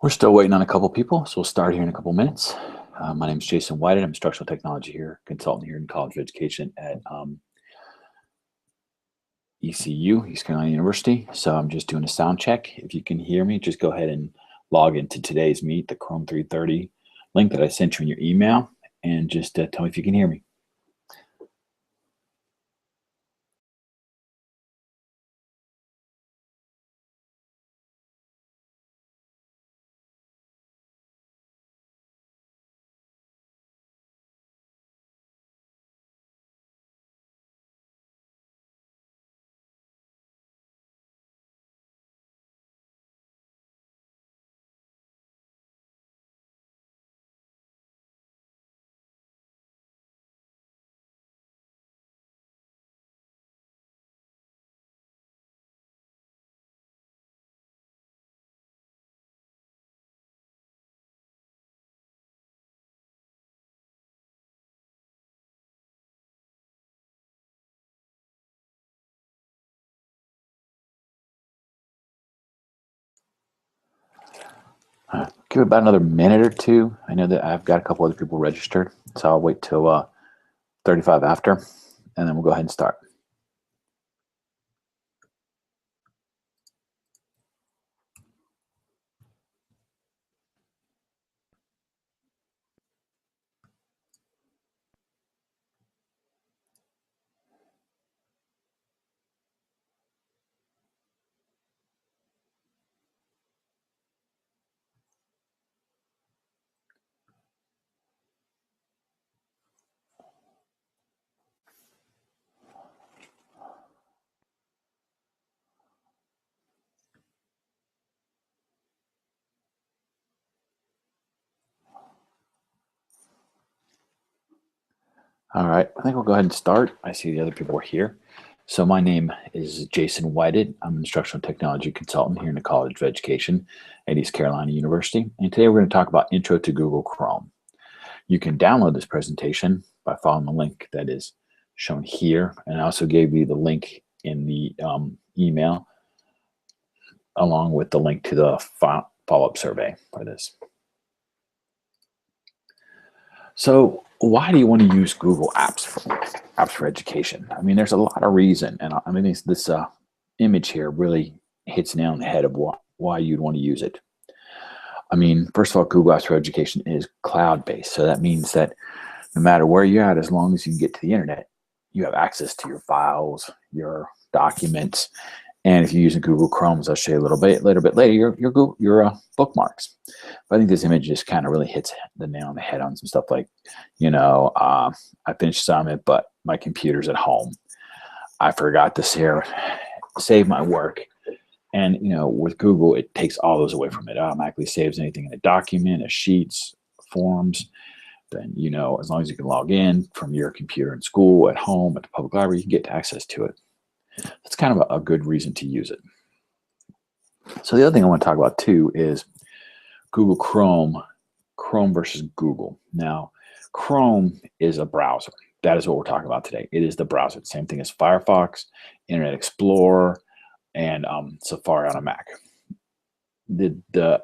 We're still waiting on a couple people, so we'll start here in a couple minutes. My name is Jason White. I'm instructional technology consultant here in College of Education at ECU, East Carolina University. So I'm just doing a sound check. If you can hear me, just go ahead and log into today's meet, the Chrome 330 link that I sent you in your email, and just tell me if you can hear me. Give it about another minute or two. I know that I've got a couple other people registered, so I'll wait till 35 after, and then we'll go ahead and start. All right, I think we'll go ahead and start. I see the other people are here. So my name is Jason Whited. I'm an instructional technology consultant here in the College of Education at East Carolina University. And today we're going to talk about Intro to Google Chrome. You can download this presentation by following the link that is shown here. And I also gave you the link in the email along with the link to the follow-up survey for this. So why do you want to use Google Apps for education? I mean, there's a lot of reason, and I mean this image here really hits nail on the head of why you'd want to use it. I mean, first of all, Google Apps for Education is cloud-based, so that means that no matter where you're at, as long as you can get to the internet, you have access to your files, your documents, and if you're using Google Chrome, as I'll show you a little bit later, your bookmarks. But I think this image just kind of really hits the nail on the head on some stuff like, I finished Summit, but my computer's at home. I forgot to save my work. And, with Google, it takes all those away from it. It automatically saves anything in a document, a sheets, forms. Then, as long as you can log in from your computer in school, at home, at the public library, you can get access to it. That's kind of a good reason to use it. So the other thing I want to talk about too is Google Chrome versus Google. Now, Chrome is a browser. That is what we're talking about today. It is the browser. Same thing as Firefox, Internet Explorer, and Safari on a Mac. The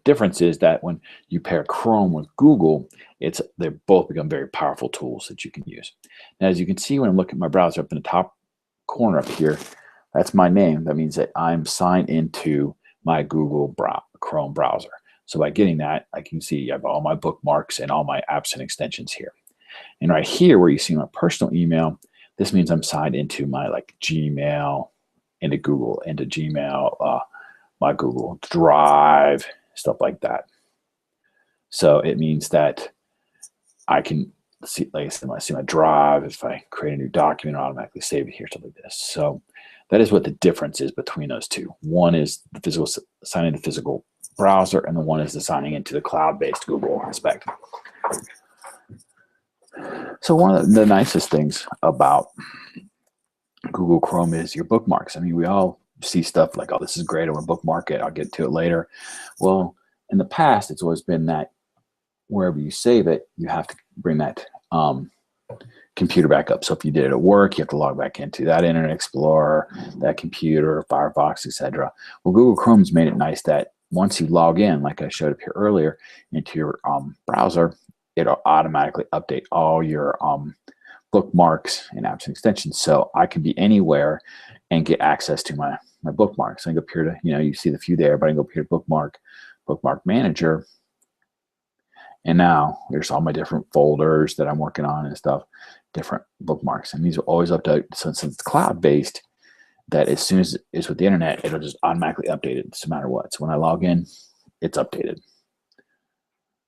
difference is that when you pair Chrome with Google, they both become very powerful tools that you can use. Now, as you can see when I'm looking at my browser up in the top corner up here, that's my name. That means that I'm signed into my Google Chrome browser. So by getting that, I can see I have all my bookmarks and all my apps and extensions here. And right here where you see my personal email, this means I'm signed into my Gmail, into Gmail, my Google Drive, stuff like that. So it means that I can see, like I said, I see my Drive. If I create a new document, I'll automatically save it here, stuff like this. So that is what the difference is between those two. One is the physical signing the physical browser, and the one is the signing into the cloud-based Google aspect. So one of the nicest things about Google Chrome is your bookmarks. I mean, we all see stuff like, oh, this is great, I want to bookmark it, I'll get to it later. Well, in the past, it's always been that wherever you save it, you have to bring that computer back up. So if you did it at work, you have to log back into that Internet Explorer, that computer, Firefox, etc. Well, Google Chrome's made it nice that once you log in, like I showed up here earlier, into your browser, it'll automatically update all your bookmarks and apps and extensions. So I can be anywhere and get access to my bookmarks. I can go up here to, you see the few there, but I can go up here to bookmark manager. And now there's all my different folders that I'm working on and stuff, different bookmarks. And these are always updated. Since it's cloud-based, that as soon as it's with the internet, it'll just automatically update it no matter what. So when I log in, it's updated.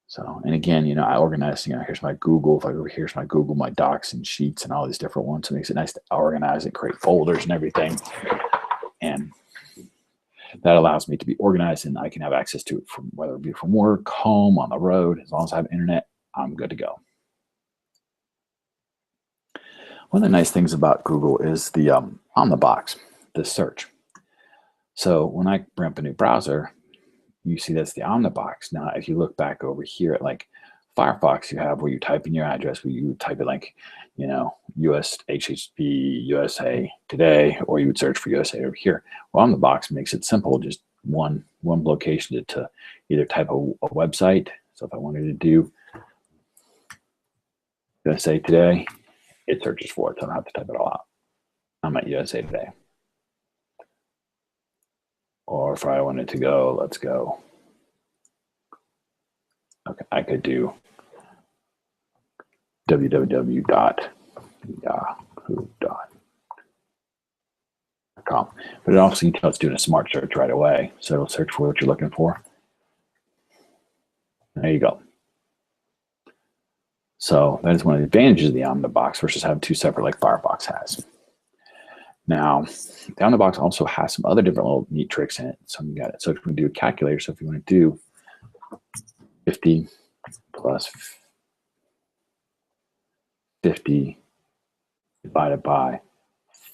So, and again, I organize, here's my Google. If I go over here's my Google, my docs and sheets and all these different ones. So it makes it nice to organize and create folders and everything. And that allows me to be organized, and I can have access to it from whether it be from work, home, on the road. As long as I have internet, I'm good to go. One of the nice things about Google is the on the box, the search. So when I bring up a new browser, you see that's the on the box. Now, if you look back over here at like Firefox, you have where you type in your address, where you type it like, US HHP USA Today, or you would search for USA over here. Well, on the box makes it simple, just one location to either type a website. So if I wanted to do USA Today, it searches for it, so I don't have to type it all out. I'm at USA Today. Or if I wanted to go, let's go. Okay, I could do www.yahoo.com. But it also, you can tell it's doing a smart search right away. So it'll search for what you're looking for. There you go. So that is one of the advantages of the on-the-box versus having two separate like Firefox has. Now, the on-the-box also has some other different little neat tricks in it. So you got it. So if we do a calculator, so if you want to do 50 plus 50 divided by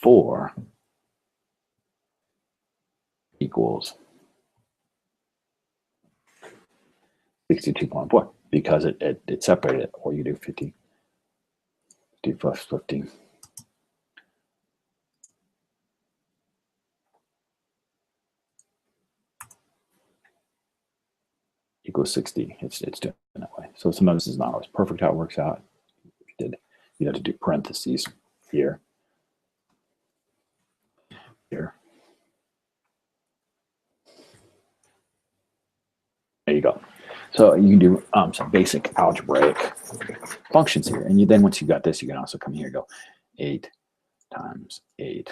4 equals 62.4 because it separated it. Or you do 50 plus 50 equals 60. It's doing it that way. So sometimes this is not always perfect how it works out. You have to do parentheses here, here. There you go. So you can do some basic algebraic functions here. And then once you got this, you can also come here and go 8 times 8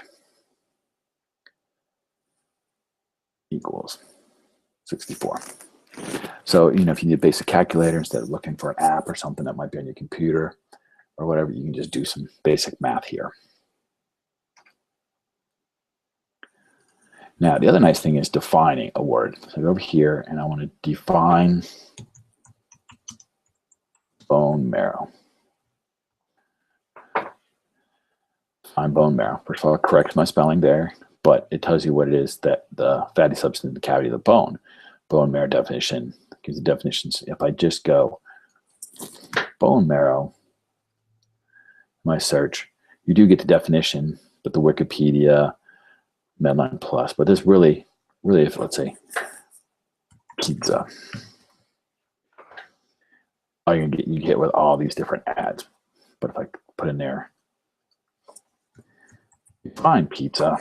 equals 64. So, if you need a basic calculator, instead of looking for an app or something that might be on your computer or whatever, you can just do some basic math here. Now, the other nice thing is defining a word. So I go over here and I want to define bone marrow. Define bone marrow. First of all, it corrects my spelling there, but it tells you what it is, that the fatty substance in the cavity of the bone. Bone marrow definition gives the definitions. If I just go bone marrow, my search, you do get the definition, but the Wikipedia, Medline Plus, but this really, if let's say pizza, all you get with all these different ads. But if I put in there, define pizza,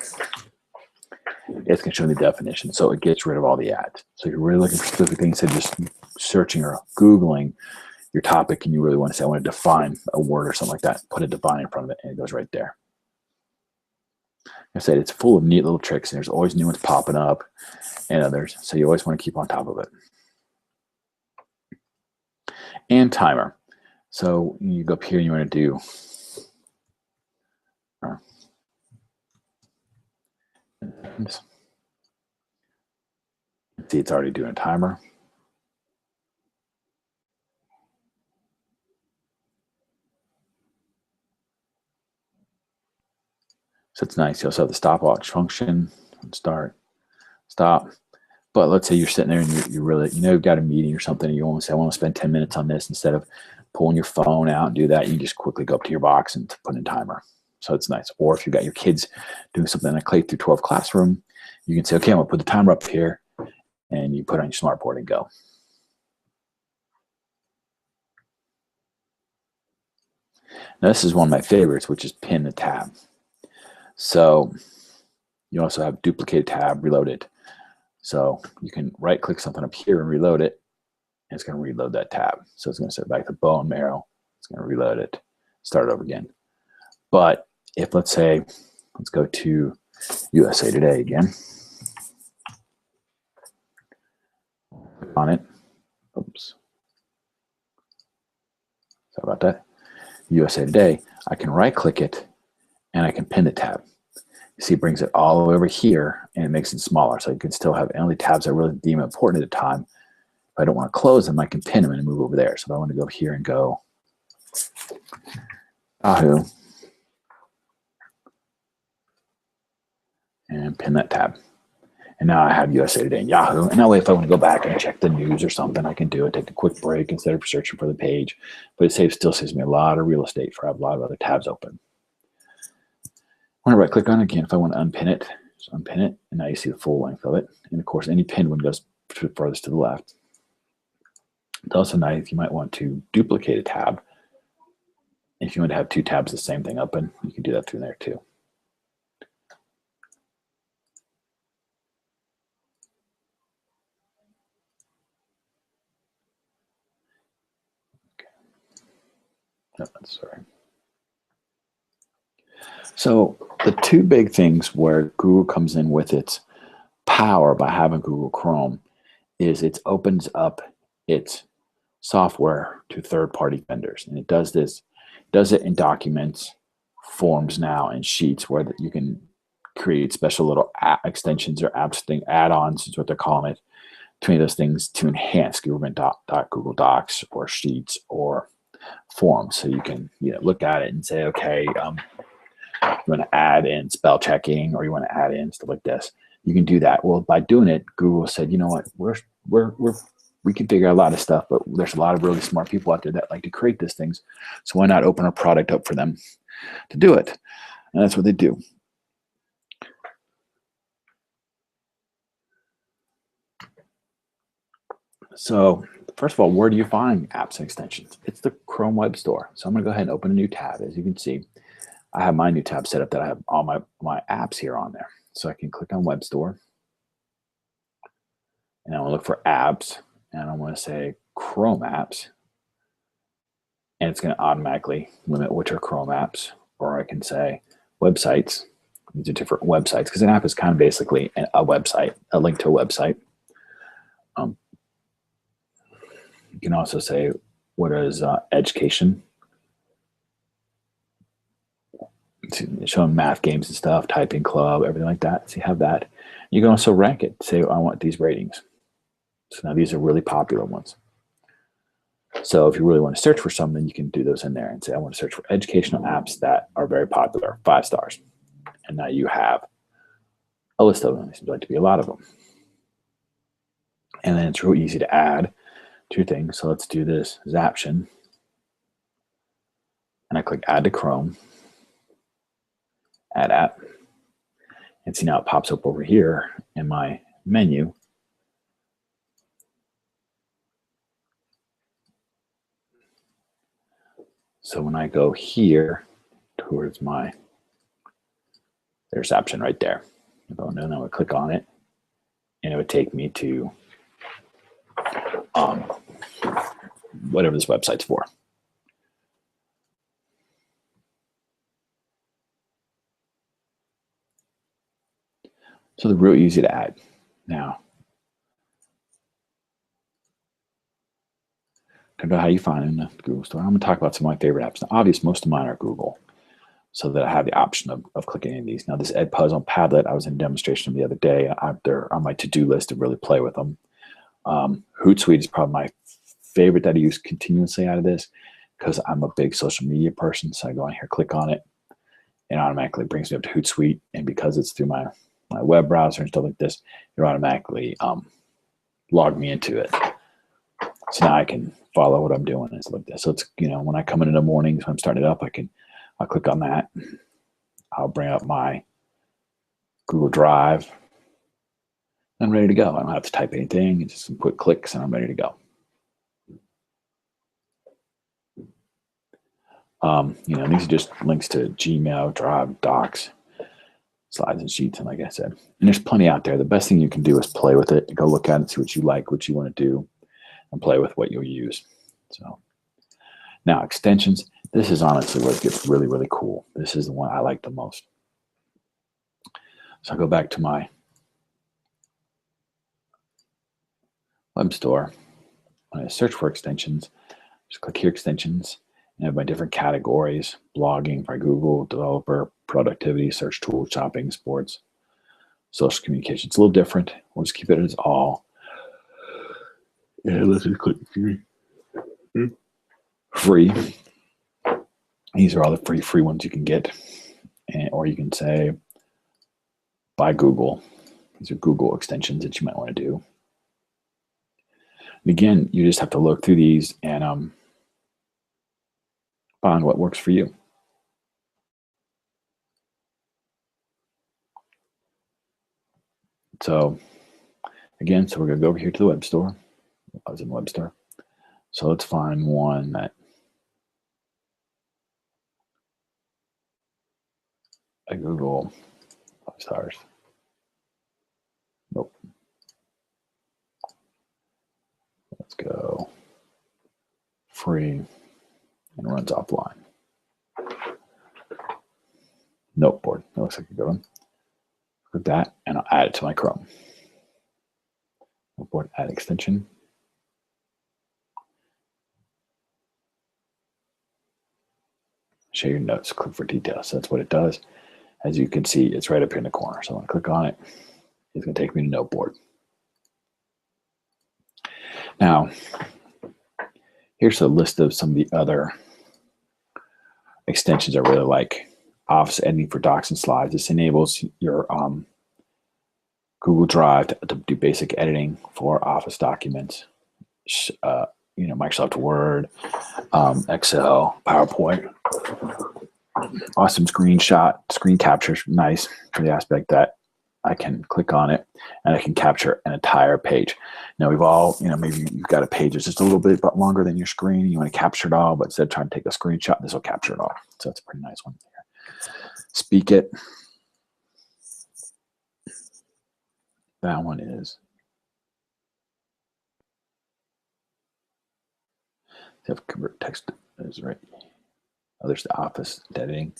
it's going to show me the definition. So it gets rid of all the ads. So if you're really looking for specific things, instead of just searching or Googling your topic, and you really want to say, I want to define a word or something like that, put a define in front of it, and it goes right there. Like I said, it's full of neat little tricks, and there's always new ones popping up and others. So you always want to keep on top of it. And timer. So you go up here and you want to do see, it's already doing a timer. So it's nice. You also have the stopwatch function, start, stop. But let's say you're sitting there and you really, you've got a meeting or something, and you want to say, I want to spend 10 minutes on this. Instead of pulling your phone out and do that, you just quickly go up to your box and put in a timer. So it's nice. Or if you've got your kids doing something in a K12 classroom, you can say, okay, I'm going to put the timer up here, and you put it on your smartboard and go. Now, this is one of my favorites, which is pin the tab. So you also have duplicate tab, reload it. So you can right click something up here and reload it, and it's going to reload that tab. So it's going to set back the bone marrow. It's going to reload it, start over again. But if, let's say, let's go to USA Today again. On it. Oops. Sorry about that. USA Today, I can right click it and I can pin the tab. You see, it brings it all the way over here and it makes it smaller. So you can still have only tabs I really deem important at the time. If I don't want to close them, I can pin them and move over there. So if I want to go here and go Yahoo and pin that tab. And now I have USA Today and Yahoo. And that way, if I want to go back and check the news or something, I can do it, take a quick break instead of searching for the page. But it still saves me a lot of real estate for I have a lot of other tabs open. I want to right click on it again if I want to unpin it. Just unpin it, and now you see the full length of it. And of course, any pinned one goes furthest to the left. It's also nice if you might want to duplicate a tab. If you want to have two tabs the same thing open, you can do that through there too. No, sorry. So the two big things where Google comes in with its power by having Google Chrome is it opens up its software to third-party vendors. And it does it in documents, forms now, and sheets where you can create special little extensions or add-ons is what they're calling it, to make those things to enhance Google Docs or Sheets or forms. So you can look at it and say, okay, you want to add in spell checking or you want to add in stuff like this. You can do that. Well, by doing it, Google said, you know what, we can figure out a lot of stuff, but there's a lot of really smart people out there that like to create these things. So why not open a product up for them to do it? And that's what they do. So first of all, where do you find apps and extensions? It's the Chrome Web Store. So I'm going to go ahead and open a new tab. As you can see, I have my new tab set up that I have all my apps here on there. So I can click on Web Store. And I want to look for apps. And I want to say Chrome apps. And it's going to automatically limit which are Chrome apps. Or I can say websites. These are different websites because an app is kind of basically a website, a link to a website. You can also say, what is education? Showing math games and stuff, typing club, everything like that. So you have that. You can also rank it. Say, I want these ratings. So now these are really popular ones. So if you really want to search for something, you can do those in there and say, I want to search for educational apps that are very popular, 5 stars. And now you have a list of them. There seems like to be a lot of them. And then it's real easy to add 2 things. So let's do this Zaption. And I click add to Chrome, add app. And see now it pops up over here in my menu. So when I go here towards there's Zaption right there. If I know, I would click on it and it would take me to whatever this website's for. So they're real easy to add. Now, talk about how you find in the Google Store. I'm going to talk about some of my favorite apps. Now, obviously, most of mine are Google, so that I have the option of clicking any of these. Now, this Ed Puzzle on Padlet, I was in a demonstration the other day. They're on my to-do list to really play with them. Hootsuite is probably my favorite that I use continuously out of this because I'm a big social media person. So I go in here, click on it, and automatically brings me up to Hootsuite. And because it's through my web browser and stuff like this, it automatically log me into it. So now I can follow what I'm doing and stuff like this. So it's, when I come in the mornings, when I'm starting it up, I'll click on that. I'll bring up my Google Drive. I'm ready to go. I don't have to type anything. It's just some quick clicks and I'm ready to go. These are just links to Gmail, Drive, Docs, slides and sheets. And like I said, and there's plenty out there. The best thing you can do is play with it. Go look at it, see what you like, what you want to do, and play with what you'll use. So now extensions. This is honestly where it gets really, really cool. This is the one I like the most. So I'll go back to my web store. When I search for extensions, just click here, extensions, and I have my different categories: blogging by Google, developer, productivity, search tools, shopping, sports, social communication. It's a little different. We'll just keep it as all. And let's just click free. These are all the free ones you can get. Or you can say by Google. These are Google extensions that you might want to do. And again, you just have to look through these and find what works for you. So again, we're going to go over here to the web store. I was in the web store. So let's find one that I Google 5 stars. Nope. Let's go free and runs offline. Nope board. That looks like a good one. Click that and I'll add it to my Chrome. Note board, add extension. Share your notes, click for details. So that's what it does. As you can see, it's right up here in the corner. So I'm going to click on it. It's going to take me to note board. Now, here's a list of some of the other extensions I really like. Office editing for docs and slides. This enables your Google Drive to do basic editing for Office documents. Microsoft Word, Excel, PowerPoint. Awesome screen capture, nice for the aspect that I can click on it and I can capture an entire page. Now we've all, maybe you've got a page that's just a little bit longer than your screen. You want to capture it all, but instead of trying to take a screenshot, this will capture it all. So that's a pretty nice one. Speak it. That one is. Have convert text is right. Oh, there's the Office editing.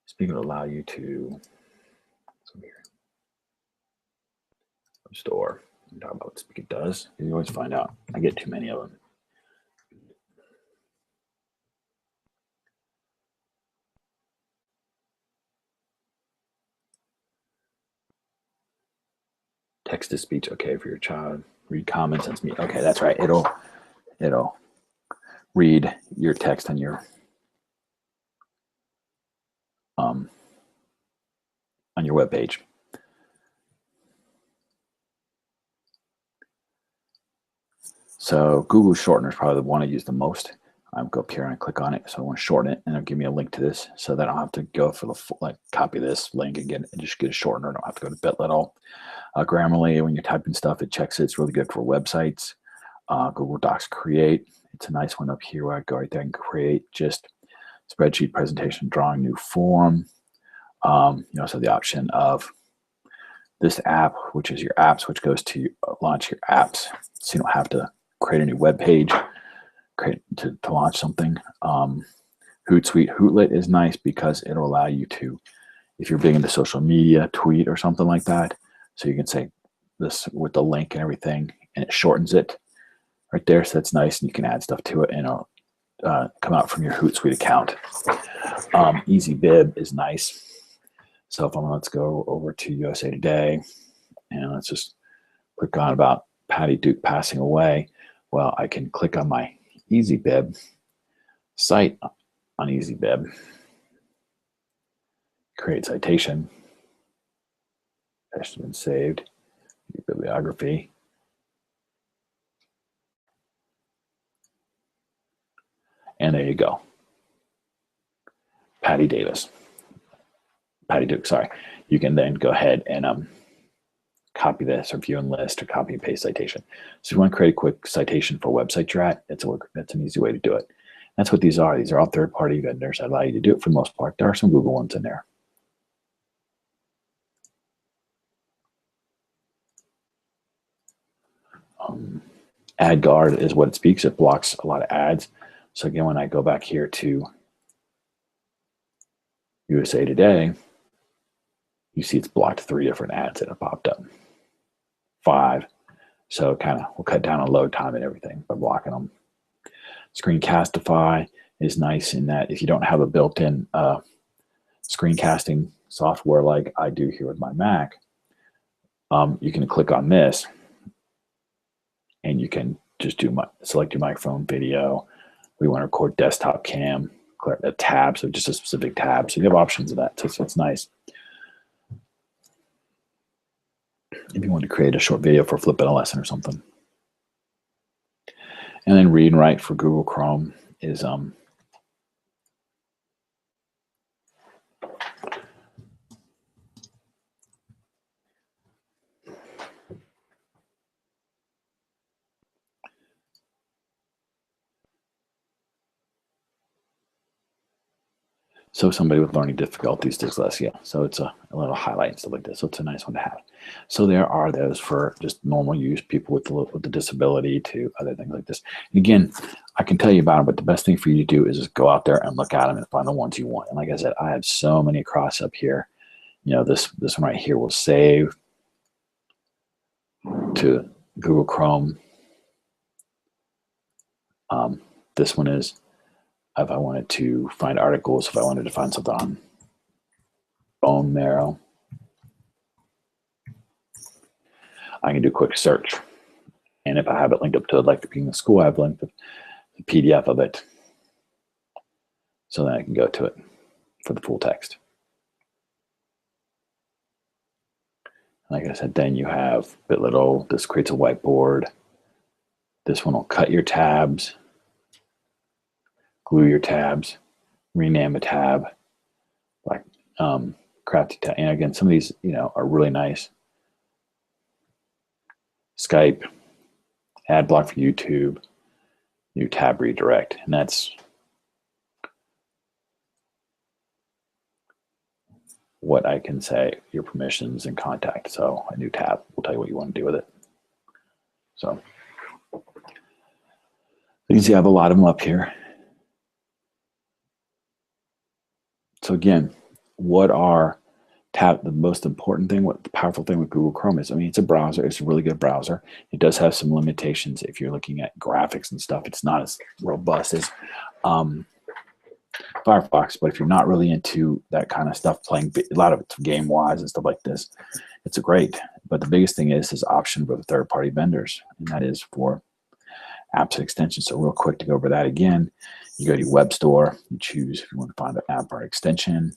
Speak will allow you to store. Talk about what Speak it does. You always find out. I get too many of them. Text to speech, okay, for your child. Read comments and speech. Okay, that's right. It'll read your text on your web page. So Google Shortener is probably the one I use the most. I go up here and I click on it. So I want to shorten it and it'll give me a link to this so that I don't have to go for the copy this link again and just get a shortener. I don't have to go to Bitlet at all. Grammarly, when you're typing stuff, it checks it. It's really good for websites. Google Docs Create. It's a nice one up here where I go right there and create just spreadsheet, presentation, drawing, new form. You also have the option of this app, which is your apps, which goes to launch your apps. So you don't have to create a new web page to launch something. Hootsuite, Hootlet is nice because it'll allow you to, if you're big into social media, tweet or something like that. So you can say this with the link and everything, and it shortens it right there. So that's nice, and you can add stuff to it, and it'll come out from your Hootsuite account. Easy Bib is nice. So if let's go over to USA Today, and let's just click on about Patty Duke passing away. Well, I can click on my Easy Bib site on Easy Bib, create citation. Has been saved. Bibliography. And there you go. Patty Davis. Patty Duke, sorry. You can then go ahead and copy this or view and list or copy and paste citation. So if you want to create a quick citation for a website you're at, that's an easy way to do it. That's what these are. These are all third-party vendors that allow you to do it for the most part. There are some Google ones in there. Ad guard is what it speaks. It blocks a lot of ads. So again, when I go back here to USA Today, you see it's blocked 3 different ads that have popped up. 5. So kind of will cut down on load time and everything by blocking them. Screencastify is nice in that if you don't have a built-in screencasting software like I do here with my Mac, you can click on this and you can just select your microphone, video. We want to record desktop cam, click a tab, so just a specific tab. So you have options of that, so it's nice. If you want to create a short video for flipping a lesson or something. And then read and write for Google Chrome is so somebody with learning difficulties, dyslexia. So it's a little highlight and stuff like this. So it's a nice one to have. So there are those for just normal use, people with the disability to other things like this. And again, I can tell you about them, but the best thing for you to do is just go out there and look at them and find the ones you want. And like I said, I have so many across up here. You know, this one right here will save to Google Chrome. This one is if I wanted to find articles, if I wanted to find something on bone marrow, I can do a quick search. And if I have it linked up to it, like being in school, I have linked the PDF of it. So then I can go to it for the full text. Like I said, then you have Bitlittle. This creates a whiteboard. This one will cut your tabs, glue your tabs, rename a tab, like crafty tab. And again, some of these, are really nice. Skype, ad block for YouTube, new tab redirect, and that's what I can say, your permissions and contact. So a new tab will tell you what you want to do with it. So you can see I have a lot of them up here. So again, what are the most important thing, what the powerful thing with Google Chrome is? I mean, it's a browser. It's a really good browser. It does have some limitations. If you're looking at graphics and stuff, it's not as robust as Firefox. But if you're not really into that kind of stuff, playing a lot of it's game-wise and stuff like this, it's great. But the biggest thing is option with third-party vendors, and that is for apps and extensions. So real quick to go over that again, you go to your web store, you choose if you want to find an app or extension.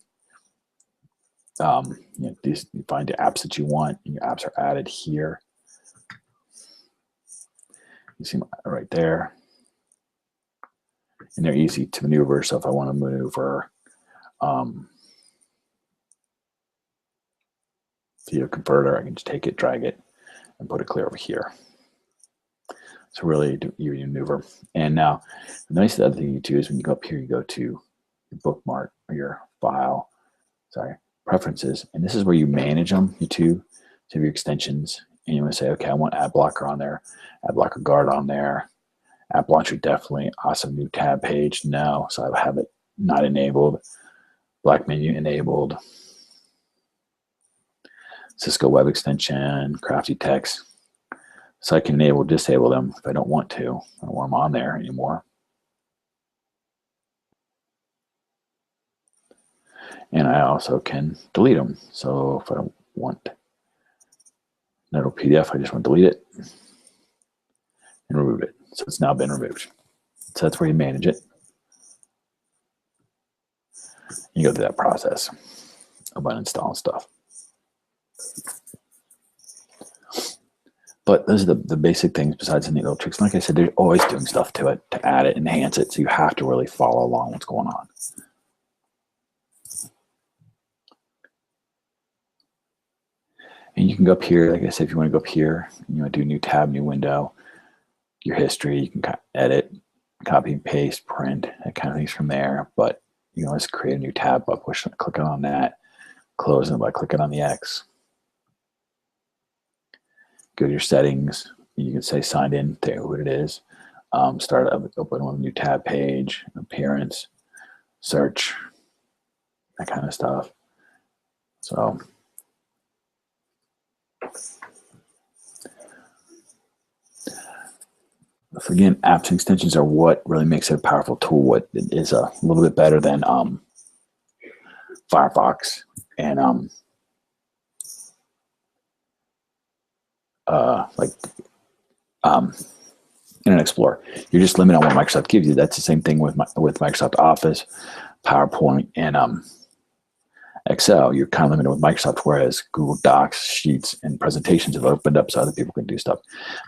You find the apps that you want, and your apps are added here. You see right there. And they're easy to maneuver. So if I want to maneuver video converter, I can just take it, drag it, and put it clear over here. So really, you maneuver. And now, the nice other thing you do is when you go up here, you go to your bookmark or your file, preferences, and this is where you manage them. You have your extensions, and you want to say, okay, I want ad blocker on there, ad blocker guard on there, app launcher definitely, awesome new tab page, no, so I have it not enabled, black menu enabled, Cisco web extension, crafty text. So I can enable, disable them if I don't want to. I don't want them on there anymore. And I also can delete them. So if I don't want that little PDF, I just want to delete it and remove it. So it's now been removed. So that's where you manage it. You go through that process of uninstalling stuff. But those are the basic things besides the neat little tricks. Like I said, they're always doing stuff to it to add it, enhance it. So you have to really follow along what's going on. And you can go up here, like I said, if you want to go up here, you want to do new tab, new window, your history, you can edit, copy and paste, print, that kind of things from there. But you can always create a new tab by clicking on that, closing it by clicking on the X. Go to your settings. You can say signed in, tell you what it is. Start up, open a new tab page, appearance, search, that kind of stuff. So again, apps and extensions are what really makes it a powerful tool. What is a little bit better than Firefox and Internet Explorer. You're just limited on what Microsoft gives you. That's the same thing with Microsoft Office, PowerPoint, and Excel. You're kind of limited with Microsoft, whereas Google Docs, Sheets, and presentations have opened up so other people can do stuff.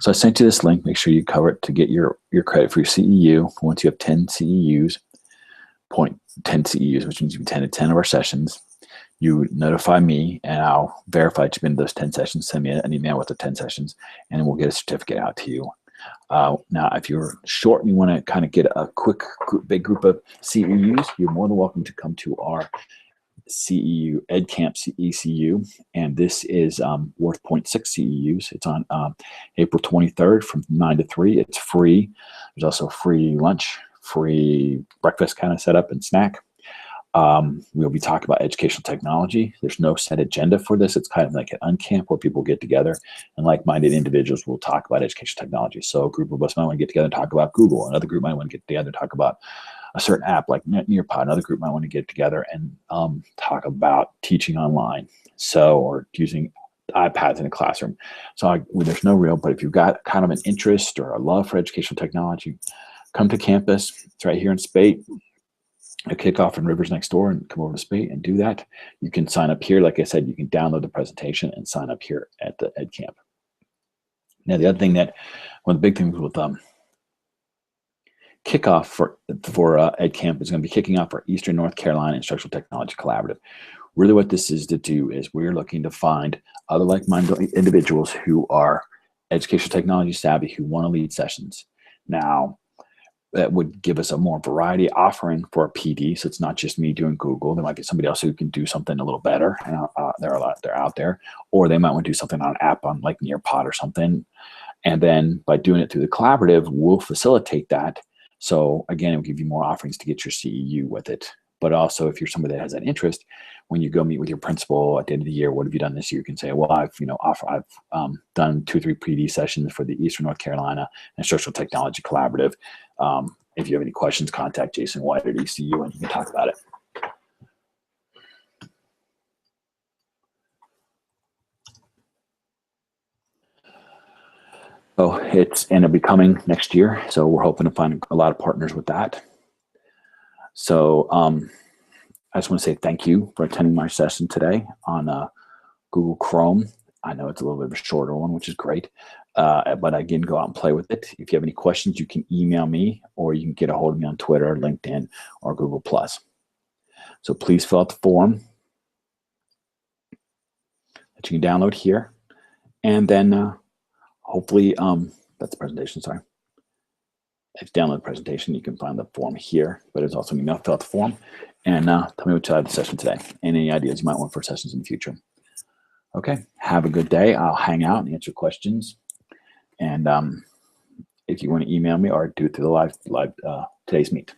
So I sent you this link. Make sure you cover it to get your credit for your CEU. Once you have 10 CEUs, 10 CEUs, which means you attended 10 of our sessions, you notify me and I'll verify that you've been to those 10 sessions. Send me an email with the 10 sessions, and then we'll get a certificate out to you. Now, if you're short and you want to kind of get a quick, big group of CEUs, you're more than welcome to come to our CEU EdCamp ECU, and this is worth 0.6 CEUs. It's on April 23rd from 9 to 3. It's free. There's also free lunch, free breakfast kind of setup and snack. We'll be talking about educational technology. There's no set agenda for this. It's kind of like an uncamp where people get together and like-minded individuals will talk about educational technology. So a group of us might want to get together and talk about Google. Another group might want to get together and talk about a certain app like Nearpod. Another group might want to get together and talk about teaching online, or using iPads in a classroom. So there's no real, but if you've got kind of an interest or a love for educational technology, come to campus. It's right here in Spate. A kickoff in Rivers next door, and come over to Spate and do that. You can sign up here. Like I said, you can download the presentation and sign up here at the EdCamp. Now, the other thing one of the big things with kickoff for EdCamp is going to be kicking off our Eastern North Carolina Instructional Technology Collaborative. Really what this is to do is we're looking to find other like-minded individuals who are educational technology savvy who want to lead sessions. Now, that would give us a more variety offering for a PD. So it's not just me doing Google. There might be somebody else who can do something a little better. They're out there, or they might want to do something on an app on like Nearpod or something. And then by doing it through the collaborative, we'll facilitate that. So again, it will give you more offerings to get your CEU with it. But also, if you're somebody that has that interest, when you go meet with your principal at the end of the year, what have you done this year? You can say, well, I've done 2 or 3 PD sessions for the Eastern North Carolina Instructional Technology Collaborative. If you have any questions, contact Jason White at ECU and you can talk about it. Oh, it'll be coming next year. So we're hoping to find a lot of partners with that. So I just want to say thank you for attending my session today on Google Chrome. I know it's a little bit of a shorter one, which is great. But again, go out and play with it. If you have any questions, you can email me or you can get a hold of me on Twitter, LinkedIn, or Google+. So please fill out the form that you can download here. And then hopefully, that's the presentation, sorry. If you download the presentation, you can find the form here, but there's also an email, fill out the form, and tell me what you had the session today, and any ideas you might want for sessions in the future. Okay, have a good day. I'll hang out and answer questions. And if you want to email me or do it through the live today's meet.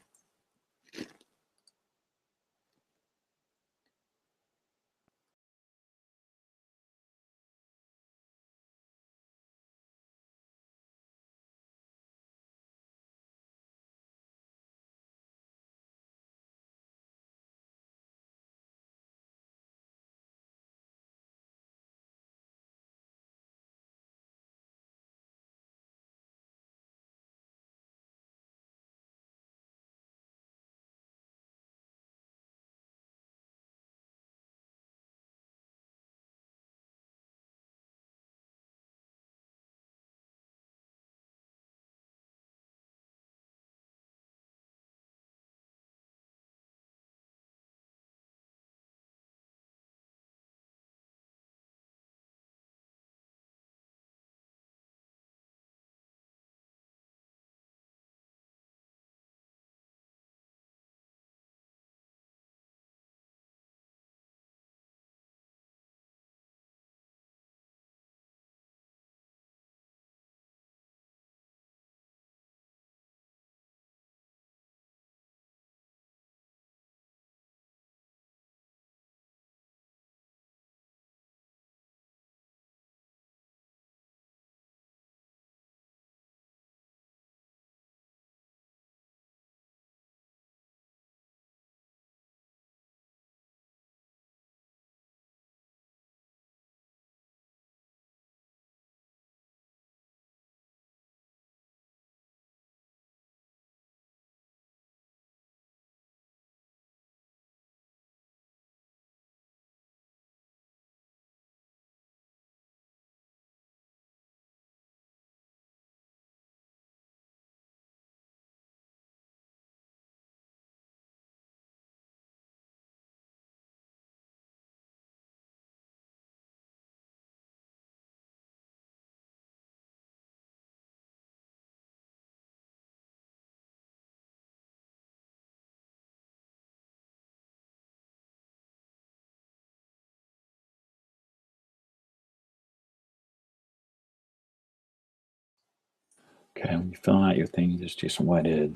Okay, when you fill out your thing, just do some whited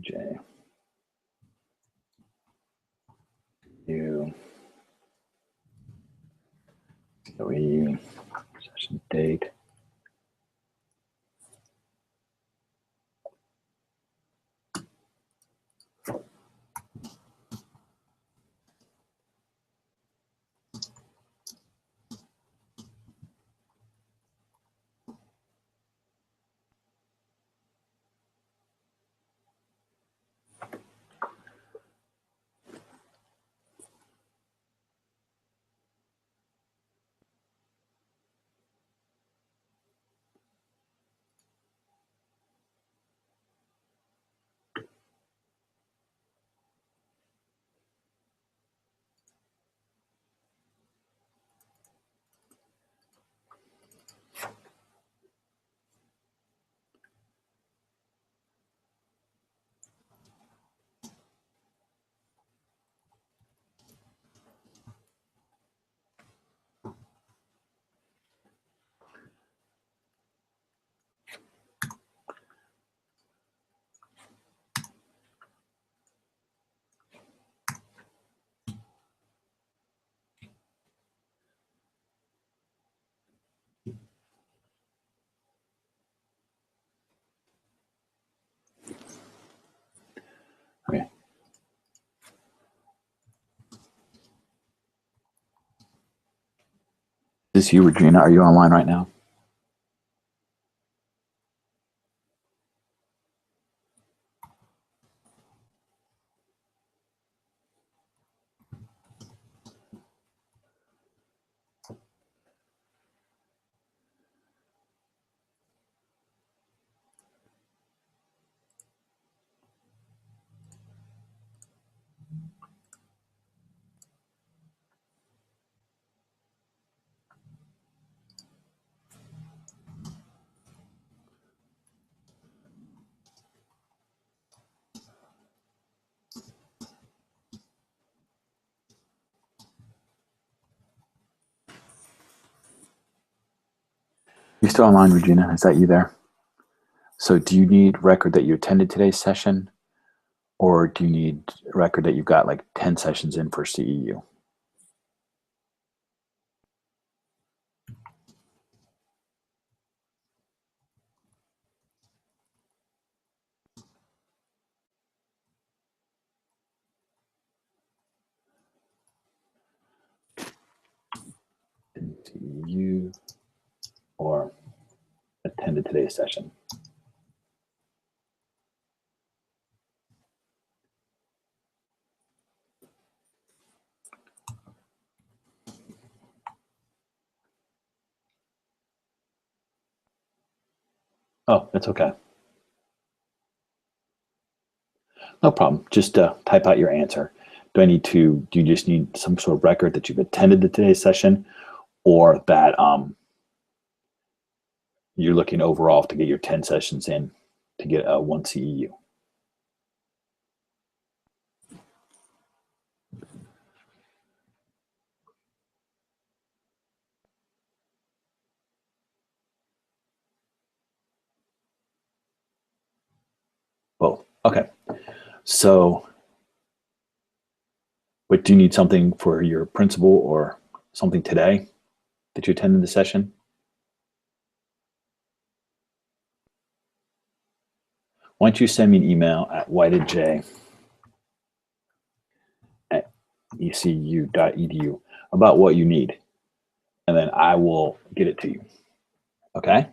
J. U. COE. Session date. Okay. Is this you, Regina? Are you online right now? You still online, Regina? Is that you there? So do you need record that you attended today's session, or do you need record that you've got like 10 sessions in for CEU? CEU or attended today's session? Oh, that's okay. No problem. Just type out your answer. Do you just need some sort of record that you've attended the today's session, or that you're looking overall to get your 10 sessions in to get one CEU? Both. Okay. So, but do you need something for your principal or something today that you attended the session? Why don't you send me an email at whitedj@ecu.edu about what you need, and then I will get it to you. Okay?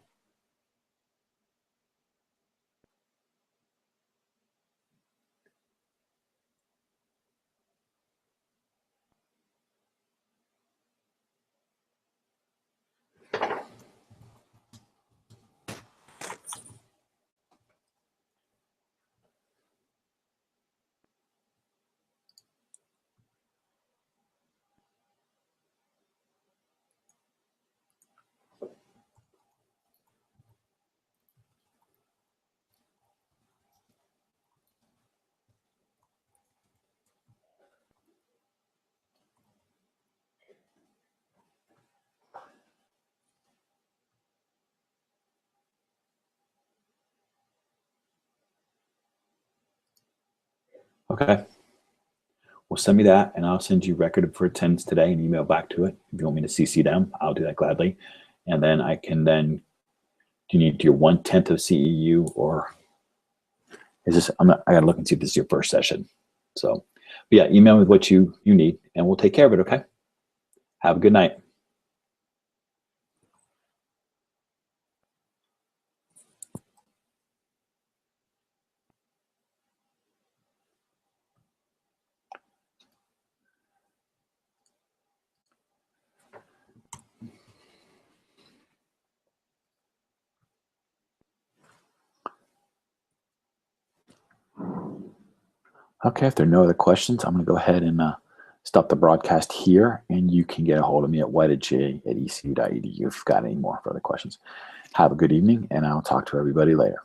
Okay. Well, send me that, and I'll send you record for attendance today and email back to it. If you want me to CC them, I'll do that gladly. And then I can then, do you need your 1/10 of CEU, or is this, I gotta look and see if this is your first session. So, but yeah, email me what you need, and we'll take care of it, okay? Have a good night. Okay, if there are no other questions, I'm going to go ahead and stop the broadcast here, and you can get a hold of me at whiteaj@ecu.edu if you've got any more further questions. Have a good evening, and I'll talk to everybody later.